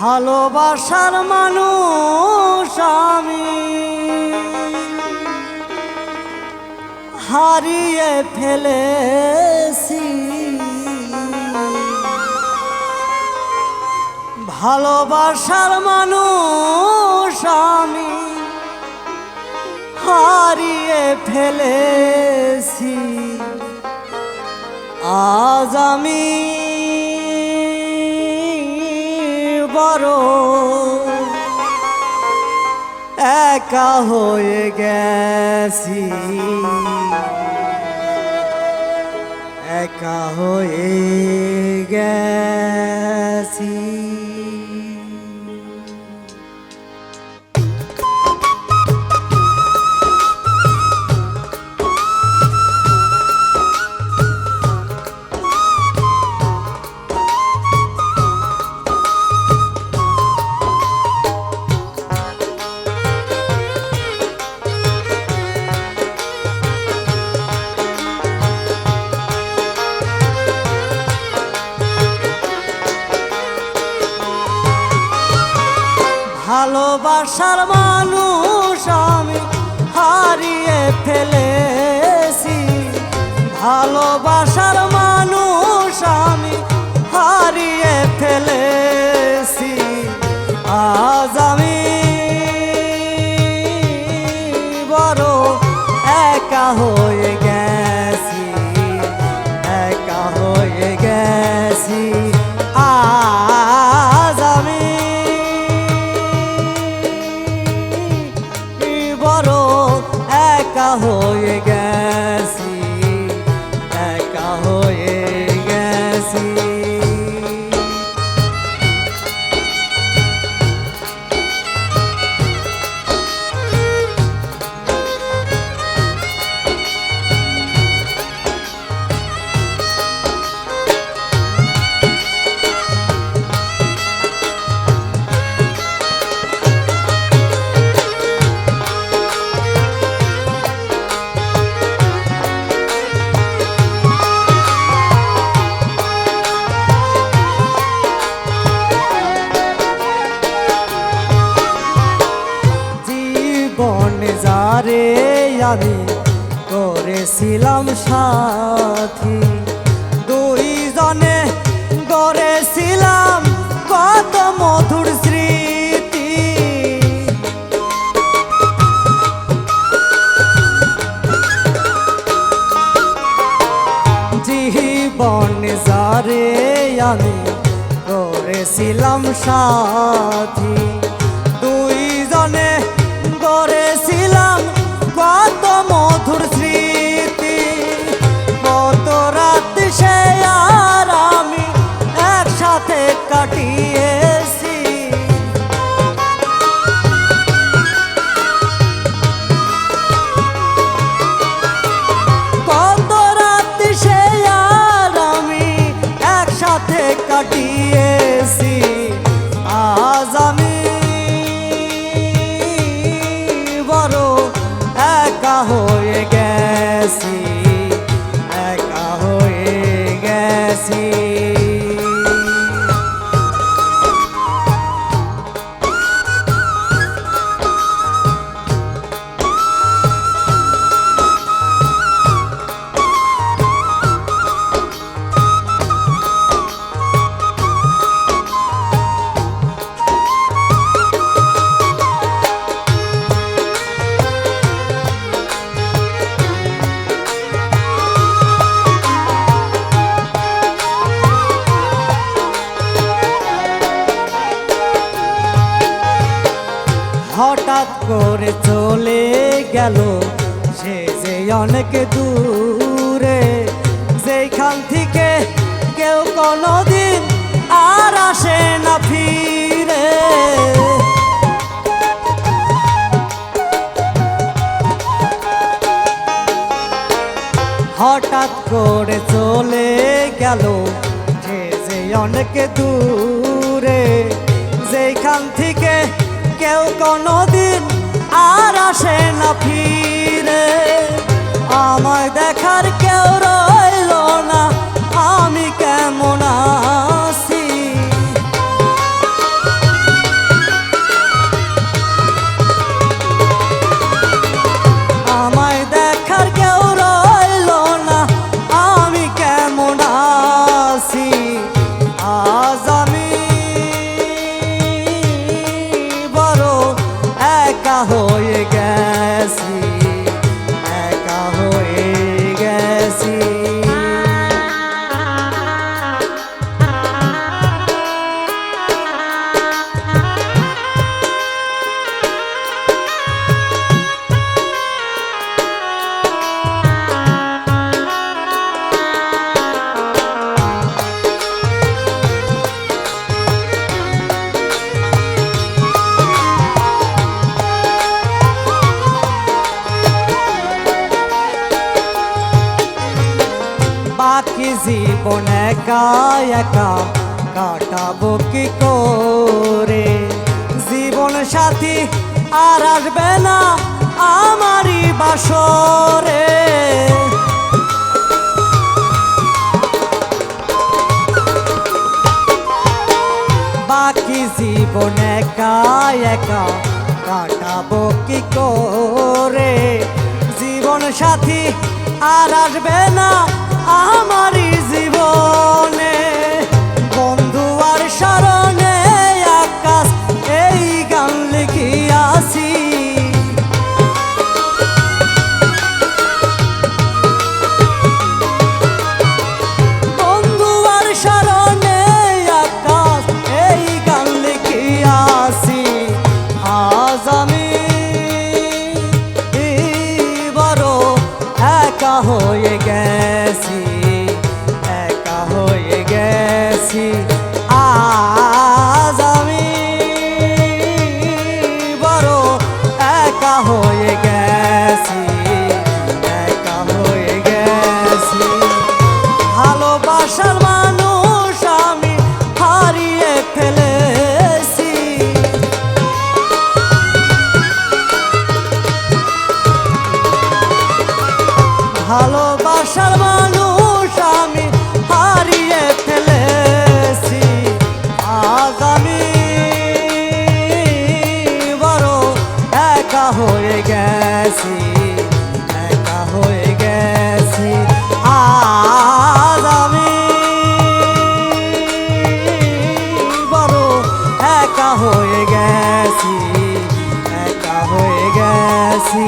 ভালোবাসার মানুষ আমি হারিয়ে ফেলেছি। ভালোবাসার মানুষ আমি হারিয়ে ফেলেছি। আজ আমি বড় একা হয়ে গেছি, একা হয়ে গেছি। ভালোবাসার মানুষ আমি হারিয়ে ফেলেছি। ভালোবাসার মানুষ আমি হারিয়ে ফেলেছি। আজ আমি বড় একা হয়ে গেছি, একা হয়ে গেছি। আজ আমি বড় একা হয়ে গেছি, একা হয়ে গেছি। যারে আমি করেছিলাম সাথী, দুইজনে গড়েছিলাম কত মধুর স্মৃতি। জীবনে যারে আমি করেছিলাম সাথী, দুইজনে গড়েছিলাম কত মধুর স্মৃতি। কত রাত সে আর আমি একসাথে কাটিয়েছি। কত রাত সে আর আমি একসাথে কাটিয়েছি। আজ আমি বড় একা হয়ে গেছি, একা হয়ে গেছি। হঠাৎ করে চলে গেল সে যে অনেক দূরে, যেখান থেকে কেউ কোনোদিন আর আসে না ফিরে। হঠাৎ করে চলে গেল সে যে অনেক দূরে, যেখান থেকে কেউ কোনোদিন আর আসে না ফিরে। আমায় দেখার কেউ রইল না, আমি কেমন আছি। জীবন একা একা কাটাবো কি করে, জীবন সাথী আর আসবে না আমারই বাসরে। বাকি জীবন একা একা কাটাবো কি করে, জীবন সাথী আর আসবে না আমারই জীবনে। বন্ধু আর স্মরণে আকাশ এই গান লিখিয়াছি, বন্ধু আর স্মরণে আকাশ এই গান লিখিয়াছি। আজ আমি বড় একা হয়ে গেছি, একা হয়ে গেছি। আজ আমি বড় একা হয়ে গেছি, একা হয়ে গেছি। ভালোবাসার মানুষ আমি হারিয়ে ফেলেছি, ভালোবাসার মানুষ আমি হারিয়ে ফেলেছি। আজ আমি বড় একা হয়ে গেছি, একা হয়ে গেছি। আজ আমি বড় একা হয়ে গেছি, একা হয়ে গেছি।